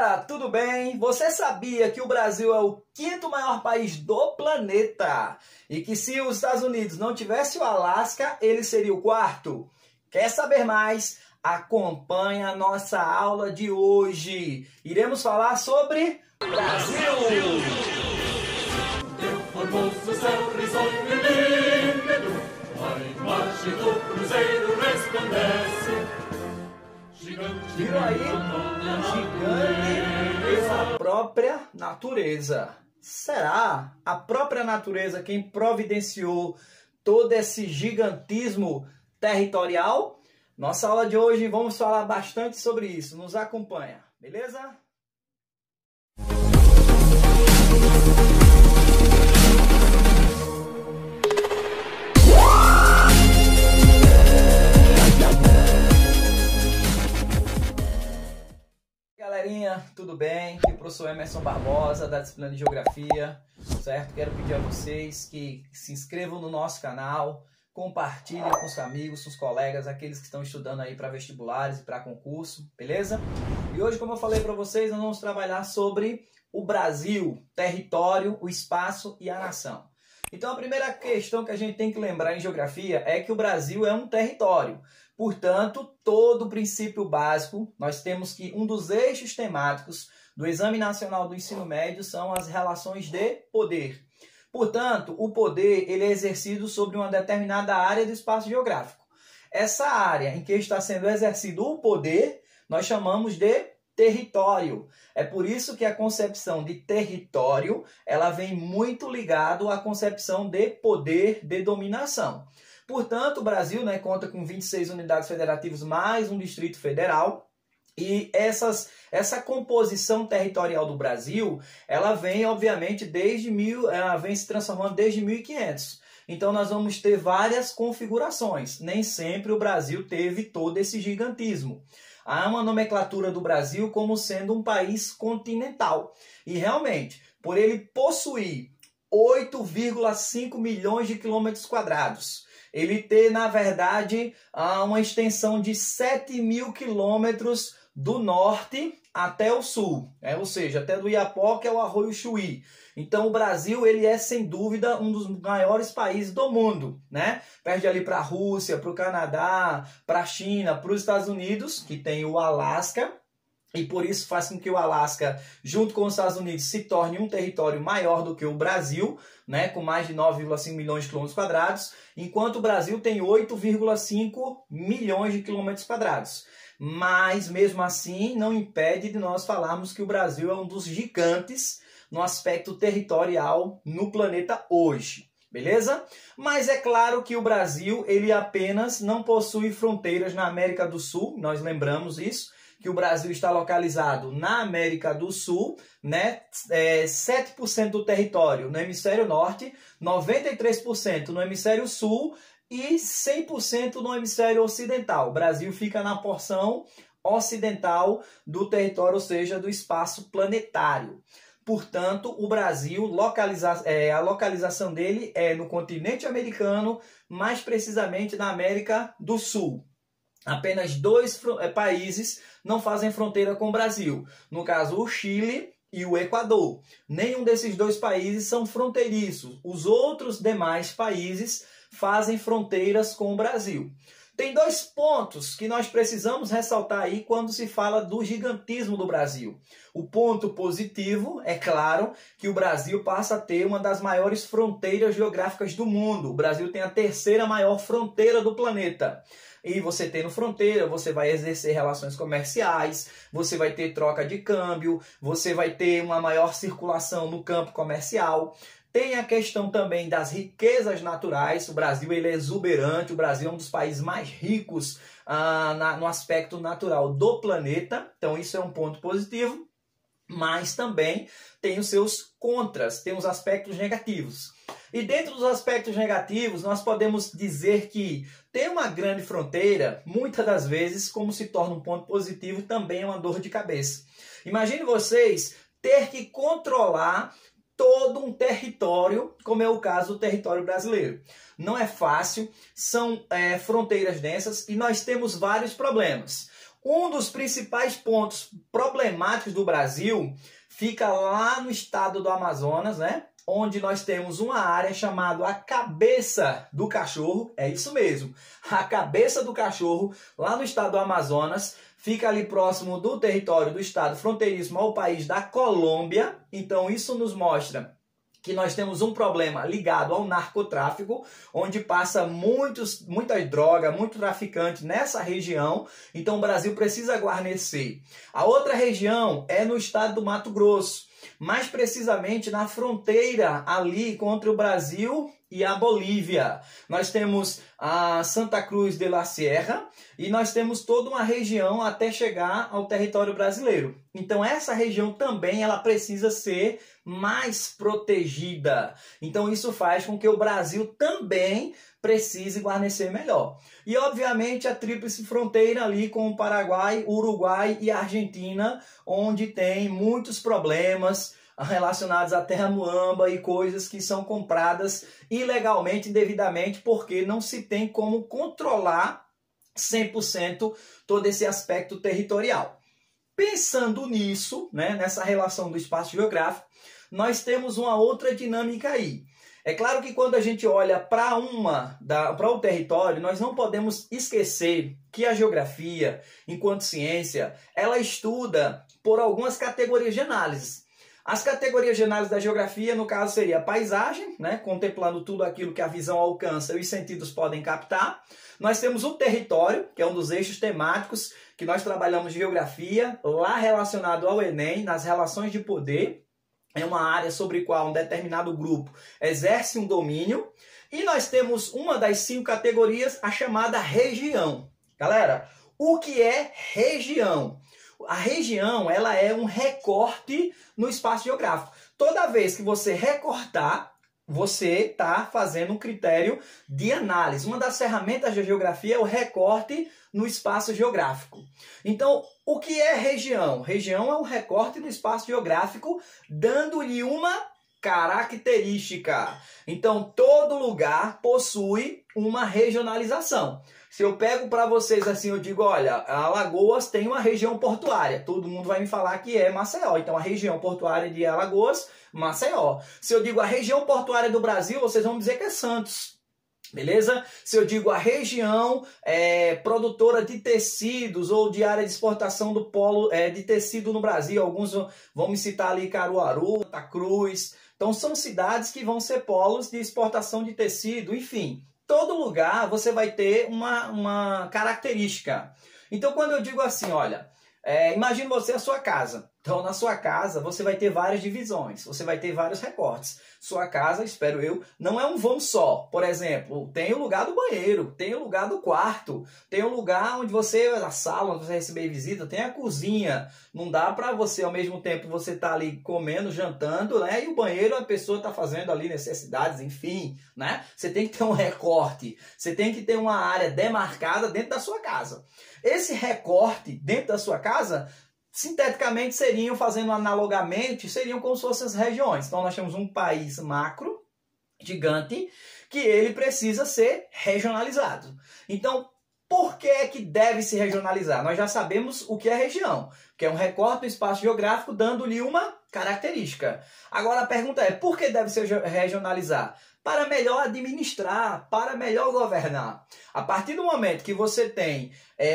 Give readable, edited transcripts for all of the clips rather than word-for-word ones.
galera, tudo bem? Você sabia que o Brasil é o quinto maior país do planeta? E que se os Estados Unidos não tivesse o Alasca, ele seria o quarto? Quer saber mais? Acompanhe a nossa aula de hoje. Iremos falar sobre Brasil! Teu formoso céu risonho e límpido, a imagem do cruzeiro resplandece. Viram aí? Gigante a própria natureza. Será a própria natureza quem providenciou todo esse gigantismo territorial? Nossa aula de hoje vamos falar bastante sobre isso. Nos acompanha, beleza? Galerinha, tudo bem? Aqui é o professor Emerson Barbosa, da disciplina de Geografia, certo? Quero pedir a vocês que se inscrevam no nosso canal, compartilhem com os amigos, com os colegas, aqueles que estão estudando aí para vestibulares e para concurso, beleza? E hoje, como eu falei para vocês, nós vamos trabalhar sobre o Brasil, território, o espaço e a nação. Então, a primeira questão que a gente tem que lembrar em geografia é que o Brasil é um território. Portanto, todo o princípio básico, nós temos que um dos eixos temáticos do Exame Nacional do Ensino Médio são as relações de poder. Portanto, o poder ele é exercido sobre uma determinada área do espaço geográfico. Essa área em que está sendo exercido o poder, nós chamamos de território. É por isso que a concepção de território, ela vem muito ligado à concepção de poder de dominação. Portanto, o Brasil, conta com 26 unidades federativas mais um Distrito Federal. E essa composição territorial do Brasil, ela vem, obviamente, vem se transformando desde 1500. Então, nós vamos ter várias configurações. Nem sempre o Brasil teve todo esse gigantismo. Há uma nomenclatura do Brasil como sendo um país continental. E, realmente, por ele possuir 8,5 milhões de quilômetros quadrados, ele ter, na verdade, uma extensão de 7.000 quilômetros do norte até o sul, ou seja, até do Iapó, que é o Arroio Chuí. Então, o Brasil, ele é, sem dúvida, um dos maiores países do mundo, Perde ali para a Rússia, para o Canadá, para a China, para os Estados Unidos, que tem o Alasca, e por isso faz com que o Alasca, junto com os Estados Unidos, se torne um território maior do que o Brasil, com mais de 9,5 milhões de quilômetros quadrados, enquanto o Brasil tem 8,5 milhões de quilômetros quadrados. Mas, mesmo assim, não impede de nós falarmos que o Brasil é um dos gigantes no aspecto territorial no planeta hoje. Beleza? Mas é claro que o Brasil ele apenas não possui fronteiras na América do Sul, nós lembramos isso, que o Brasil está localizado na América do Sul, 7% do território no hemisfério norte, 93% no hemisfério sul e 100% no hemisfério ocidental. O Brasil fica na porção ocidental do território, ou seja, do espaço planetário. Portanto, o Brasil, a localização dele é no continente americano, mais precisamente na América do Sul. Apenas 2 países não fazem fronteira com o Brasil. No caso, o Chile e o Equador. Nenhum desses 2 países são fronteiriços. Os outros demais países fazem fronteiras com o Brasil. Tem 2 pontos que nós precisamos ressaltar aí quando se fala do gigantismo do Brasil. O ponto positivo, é claro, que o Brasil passa a ter uma das maiores fronteiras geográficas do mundo. O Brasil tem a 3ª maior fronteira do planeta. E você tendo fronteira, você vai exercer relações comerciais, você vai ter troca de câmbio, você vai ter uma maior circulação no campo comercial. Tem a questão também das riquezas naturais. O Brasil ele é exuberante, o Brasil é um dos países mais ricos no aspecto natural do planeta. Então isso é um ponto positivo, mas também tem os seus contras, tem os aspectos negativos. E dentro dos aspectos negativos, nós podemos dizer que ter uma grande fronteira, muitas das vezes, como se torna um ponto positivo, também é uma dor de cabeça. Imagine vocês ter que controlar todo um território, como é o caso do território brasileiro. Não é fácil, são fronteiras densas e nós temos vários problemas. Um dos principais pontos problemáticos do Brasil fica lá no estado do Amazonas, né? Onde nós temos uma área chamada a Cabeça do Cachorro, é isso mesmo, a Cabeça do Cachorro, lá no estado do Amazonas, fica ali próximo do território do estado fronteiriço ao país da Colômbia. Então isso nos mostra que nós temos um problema ligado ao narcotráfico, onde passa muita droga, muito traficante nessa região. Então o Brasil precisa guarnecer. A outra região é no estado do Mato Grosso, mais precisamente na fronteira ali contra o Brasil e a Bolívia. Nós temos a Santa Cruz de la Sierra e nós temos toda uma região até chegar ao território brasileiro. Então essa região também ela precisa ser mais protegida. Então isso faz com que o Brasil também precise guarnecer melhor. E obviamente a tríplice fronteira ali com o Paraguai, Uruguai e Argentina, onde tem muitos problemas relacionados à terra muamba e coisas que são compradas ilegalmente, indevidamente, porque não se tem como controlar 100% todo esse aspecto territorial. Pensando nisso, né, nessa relação do espaço geográfico, nós temos uma outra dinâmica aí. É claro que quando a gente olha para o território, nós não podemos esquecer que a geografia, enquanto ciência, ela estuda por algumas categorias de análise. As categorias de análise da geografia, no caso, seria a paisagem, né, contemplando tudo aquilo que a visão alcança e os sentidos podem captar. Nós temos o território, que é um dos eixos temáticos que nós trabalhamos de geografia, lá relacionado ao Enem, nas relações de poder. É uma área sobre a qual um determinado grupo exerce um domínio. E nós temos uma das 5 categorias, a chamada região. Galera, o que é região? A região ela é um recorte no espaço geográfico. Toda vez que você recortar, você está fazendo um critério de análise. Uma das ferramentas da geografia é o recorte no espaço geográfico. Então, o que é região? Região é um recorte no espaço geográfico, dando-lhe uma característica. Então, todo lugar possui uma regionalização. Se eu pego para vocês assim, eu digo, olha, Alagoas tem uma região portuária. Todo mundo vai me falar que é Maceió. Então, a região portuária de Alagoas, Maceió. Se eu digo a região portuária do Brasil, vocês vão dizer que é Santos. Beleza? Se eu digo a região produtora de tecidos ou de área de exportação do polo de tecido no Brasil, alguns vão me citar ali Caruaru, Santa Cruz. Então são cidades que vão ser polos de exportação de tecido, enfim. Todo lugar você vai ter uma característica. Então quando eu digo assim, olha, imagine você a sua casa. Então, na sua casa, você vai ter várias divisões, você vai ter vários recortes. Sua casa, espero eu, não é um vão só. Por exemplo, tem o lugar do banheiro, tem o lugar do quarto, tem o lugar onde você, a sala onde você receber visita, tem a cozinha. Não dá para você, ao mesmo tempo, você tá ali comendo, jantando, né? E o banheiro, a pessoa está fazendo ali necessidades, enfim, né? Você tem que ter um recorte, você tem que ter uma área demarcada dentro da sua casa. Esse recorte dentro da sua casa, sinteticamente seriam, fazendo analogamente, seriam como se fossem as regiões. Então nós temos um país macro, gigante, que ele precisa ser regionalizado. Então, por que é que deve se regionalizar? Nós já sabemos o que é região, que é um recorte do espaço geográfico dando-lhe uma característica. Agora a pergunta é, por que deve se regionalizar? Para melhor administrar, para melhor governar. A partir do momento que você tem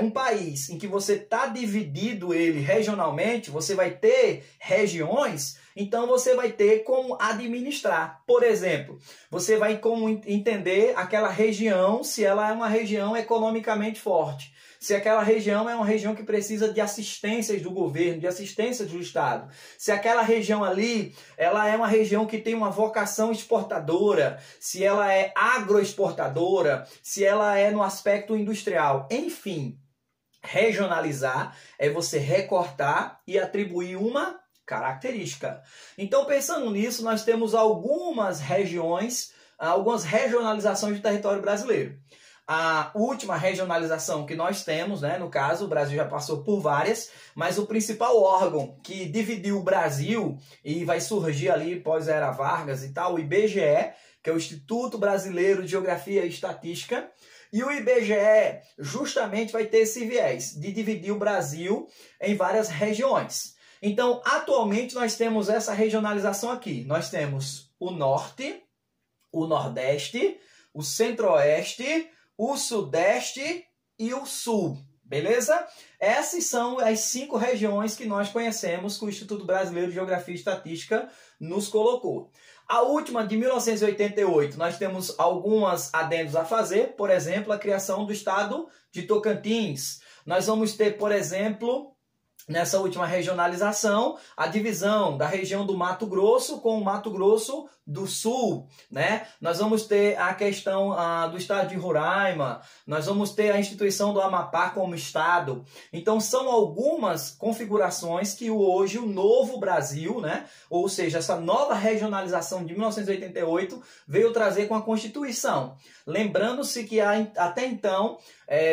um país em que você está dividido ele regionalmente, você vai ter regiões, então você vai ter como administrar. Por exemplo, você vai como entender aquela região, se ela é uma região economicamente forte. Se aquela região é uma região que precisa de assistências do governo, de assistências do Estado. Se aquela região ali, ela é uma região que tem uma vocação exportadora, se ela é agroexportadora, se ela é no aspecto industrial. Enfim, regionalizar é você recortar e atribuir uma característica. Então, pensando nisso, nós temos algumas regiões, algumas regionalizações do território brasileiro. A última regionalização que nós temos, né, no caso, o Brasil já passou por várias, mas o principal órgão que dividiu o Brasil e vai surgir ali pós-era Vargas e tal, o IBGE, que é o Instituto Brasileiro de Geografia e Estatística, E o IBGE justamente vai ter esse viés de dividir o Brasil em várias regiões. Então, atualmente, nós temos essa regionalização aqui. Nós temos o Norte, o Nordeste, o Centro-Oeste, o Sudeste e o Sul. Beleza? Essas são as 5 regiões que nós conhecemos que o Instituto Brasileiro de Geografia e Estatística nos colocou. A última, de 1988, nós temos algumas adendos a fazer. Por exemplo, a criação do estado de Tocantins. Nós vamos ter, por exemplo, nessa última regionalização, a divisão da região do Mato Grosso com o Mato Grosso do Sul, né? Nós vamos ter a questão do estado de Roraima, nós vamos ter a instituição do Amapá como estado. Então, são algumas configurações que hoje o novo Brasil, né? Ou seja, essa nova regionalização de 1988 veio trazer com a Constituição. Lembrando-se que até então,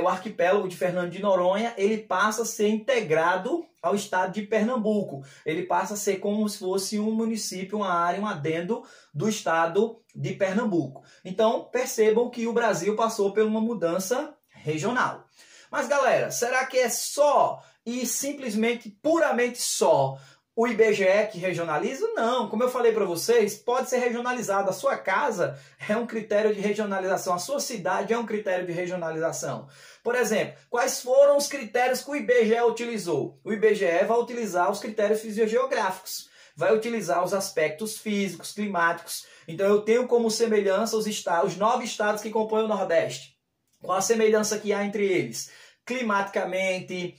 o arquipélago de Fernando de Noronha, ele passa a ser integrado ao estado de Pernambuco. Ele passa a ser como se fosse um município, uma área, um adendo do estado de Pernambuco. Então, percebam que o Brasil passou por uma mudança regional. Mas, galera, será que é só e simplesmente, puramente só, o IBGE que regionaliza? Não, como eu falei para vocês, pode ser regionalizado. A sua casa é um critério de regionalização, a sua cidade é um critério de regionalização. Por exemplo, quais foram os critérios que o IBGE utilizou? O IBGE vai utilizar os critérios fisiogeográficos, vai utilizar os aspectos físicos, climáticos. Então eu tenho como semelhança os 9 estados que compõem o Nordeste. Qual a semelhança que há entre eles? Climaticamente,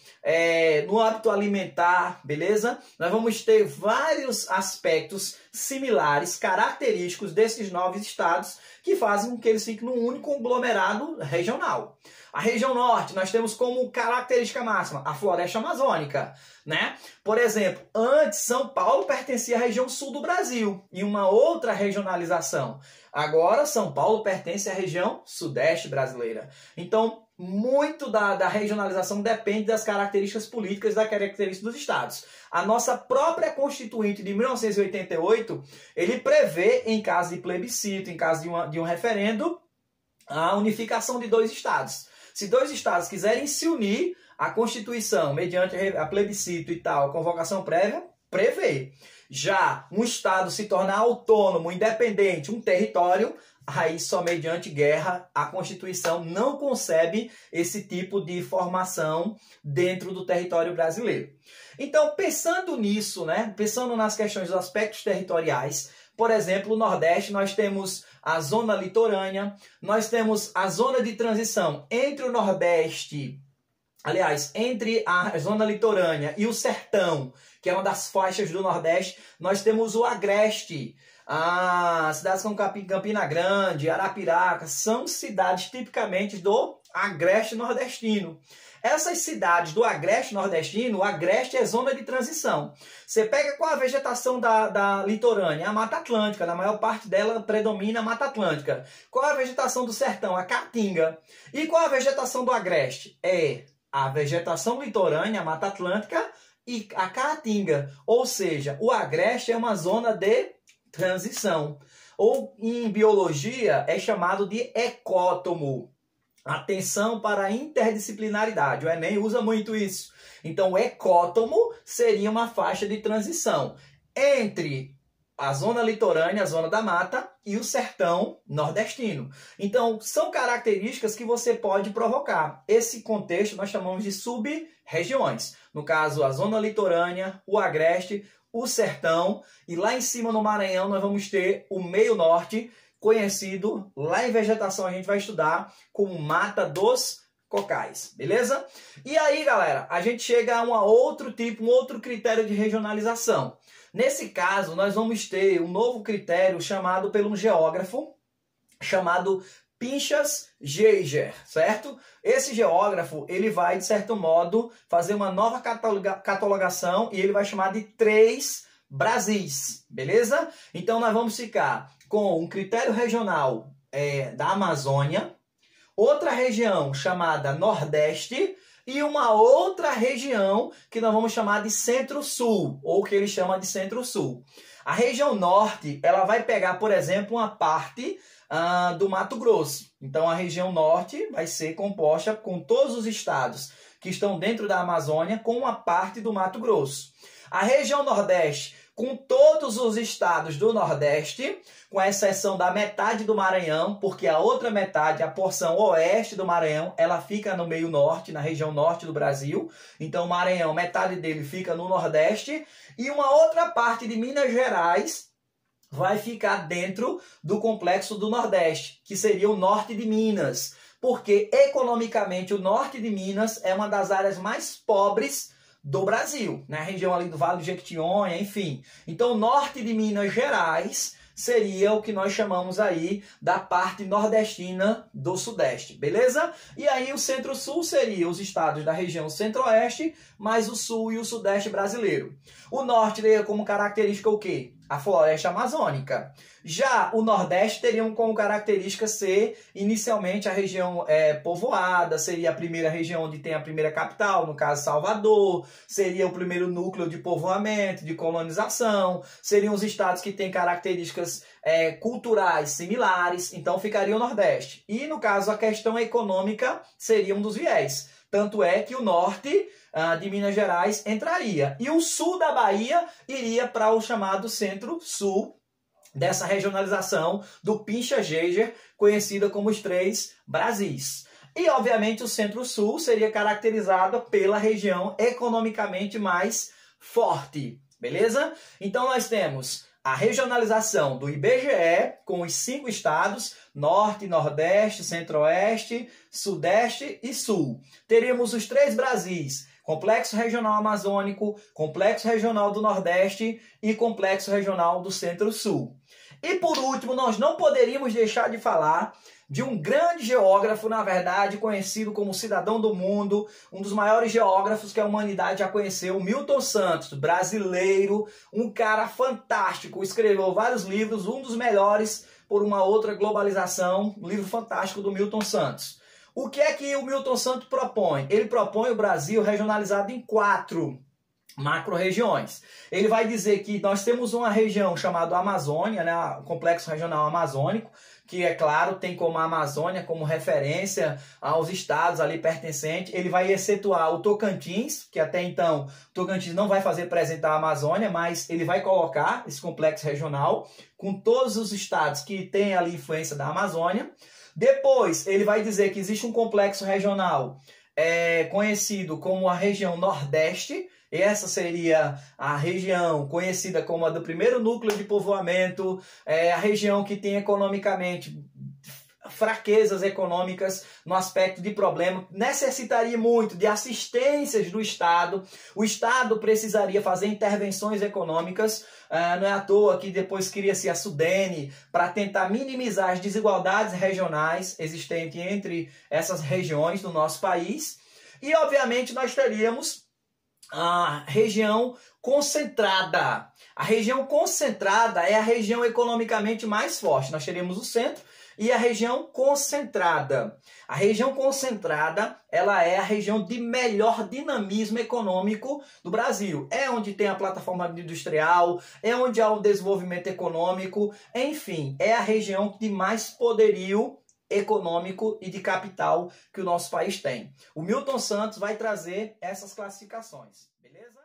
no hábito alimentar, beleza? Nós vamos ter vários aspectos similares, característicos desses 9 estados que fazem com que eles fiquem num único conglomerado regional. A região norte, nós temos como característica máxima a floresta amazônica, né? Por exemplo, antes São Paulo pertencia à região sul do Brasil, em uma outra regionalização. Agora São Paulo pertence à região sudeste brasileira. Então, muito da regionalização depende das características políticas, das características dos estados. A nossa própria Constituinte de 1988, ele prevê, em caso de plebiscito, em caso de um referendo, a unificação de 2 estados. Se 2 estados quiserem se unir, a Constituição, mediante a plebiscito e tal, a convocação prévia, prevê. Já um estado se tornar autônomo, independente, um território, aí só mediante guerra a Constituição não concebe esse tipo de formação dentro do território brasileiro. Então, pensando nisso, né, pensando nas questões dos aspectos territoriais, por exemplo, no Nordeste nós temos a zona litorânea, nós temos a zona de transição entre o Nordeste, aliás, entre a zona litorânea e o sertão, que é uma das faixas do Nordeste, nós temos o Agreste. As cidades como Campina Grande, Arapiraca, são cidades tipicamente do Agreste nordestino. Essas cidades do Agreste nordestino, o Agreste é zona de transição. Você pega qual a vegetação da litorânea? A Mata Atlântica, na maior parte dela predomina a Mata Atlântica. Qual a vegetação do sertão? A Caatinga. E qual a vegetação do Agreste? É a vegetação litorânea, a Mata Atlântica e a Caatinga. Ou seja, o Agreste é uma zona de transição. Ou em biologia é chamado de ecótomo. Atenção para a interdisciplinaridade. O Enem usa muito isso. Então, o ecótomo seria uma faixa de transição entre a zona litorânea, a zona da mata, e o sertão nordestino. Então, são características que você pode provocar. Esse contexto nós chamamos de sub-regiões. No caso, a zona litorânea, o agreste, o sertão, e lá em cima no Maranhão nós vamos ter o meio norte, conhecido lá em vegetação, a gente vai estudar como Mata dos Cocais, beleza? E aí, galera, a gente chega a um outro critério de regionalização. Nesse caso, nós vamos ter um novo critério chamado por um geógrafo, chamado Pinchas Geiger, certo? Esse geógrafo, ele vai, de certo modo, fazer uma nova catalogação e ele vai chamar de 3 Brasis, beleza? Então, nós vamos ficar com um critério regional da Amazônia, outra região chamada Nordeste e uma outra região que nós vamos chamar de Centro-Sul, ou que ele chama de Centro-Sul. A região Norte, ela vai pegar, por exemplo, uma parte do Mato Grosso. Então a região norte vai ser composta com todos os estados que estão dentro da Amazônia, com uma parte do Mato Grosso. A região nordeste, com todos os estados do Nordeste, com exceção da metade do Maranhão, porque a outra metade, a porção oeste do Maranhão, ela fica no meio norte, na região norte do Brasil. Então o Maranhão, metade dele fica no Nordeste, e uma outra parte de Minas Gerais vai ficar dentro do complexo do Nordeste, que seria o norte de Minas, porque economicamente o norte de Minas é uma das áreas mais pobres do Brasil, na região ali do Vale do Jequitinhonha, enfim. Então o norte de Minas Gerais seria o que nós chamamos aí da parte nordestina do Sudeste, beleza? E aí o Centro-Sul seria os estados da região Centro-Oeste, mais o Sul e o Sudeste brasileiro. O Norte teria como característica o quê? A floresta amazônica. Já o Nordeste teriam como característica ser inicialmente a região povoada, seria a primeira região onde tem a primeira capital, no caso Salvador, seria o primeiro núcleo de povoamento, de colonização, seriam os estados que têm características culturais similares, então ficaria o Nordeste. E no caso a questão econômica seria um dos viés. Tanto é que o norte de Minas Gerais entraria. E o sul da Bahia iria para o chamado Centro-Sul, dessa regionalização do Pincha-Geiger, conhecida como os Três Brasis. E, obviamente, o Centro-Sul seria caracterizado pela região economicamente mais forte. Beleza? Então, nós temos a regionalização do IBGE com os 5 estados, Norte, Nordeste, Centro-Oeste, Sudeste e Sul. Teríamos os 3 Brasis, Complexo Regional Amazônico, Complexo Regional do Nordeste e Complexo Regional do Centro-Sul. E por último, nós não poderíamos deixar de falar de um grande geógrafo, na verdade, conhecido como cidadão do mundo, um dos maiores geógrafos que a humanidade já conheceu, Milton Santos, brasileiro, um cara fantástico, escreveu vários livros, um dos melhores por uma outra globalização, um livro fantástico do Milton Santos. O que é que o Milton Santos propõe? Ele propõe o Brasil regionalizado em 4 macro-regiões. Ele vai dizer que nós temos uma região chamada Amazônia, né, o Complexo Regional Amazônico, que, é claro, tem como a Amazônia como referência aos estados ali pertencentes. Ele vai excetuar o Tocantins, que até então o Tocantins não vai fazer presente a Amazônia, mas ele vai colocar esse complexo regional com todos os estados que têm ali influência da Amazônia. Depois, ele vai dizer que existe um complexo regional conhecido como a região Nordeste. Essa seria a região conhecida como a do primeiro núcleo de povoamento, a região que tem economicamente fraquezas econômicas no aspecto de problema, necessitaria muito de assistências do Estado, o Estado precisaria fazer intervenções econômicas, não é à toa que depois cria-se a Sudene para tentar minimizar as desigualdades regionais existentes entre essas regiões do nosso país, e obviamente nós teríamos a região concentrada. A região concentrada é a região economicamente mais forte. Nós teríamos o centro e a região concentrada. A região concentrada, ela é a região de melhor dinamismo econômico do Brasil. É onde tem a plataforma industrial, é onde há o desenvolvimento econômico, enfim, é a região de mais poderio econômico e de capital que o nosso país tem. O Milton Santos vai trazer essas classificações, beleza?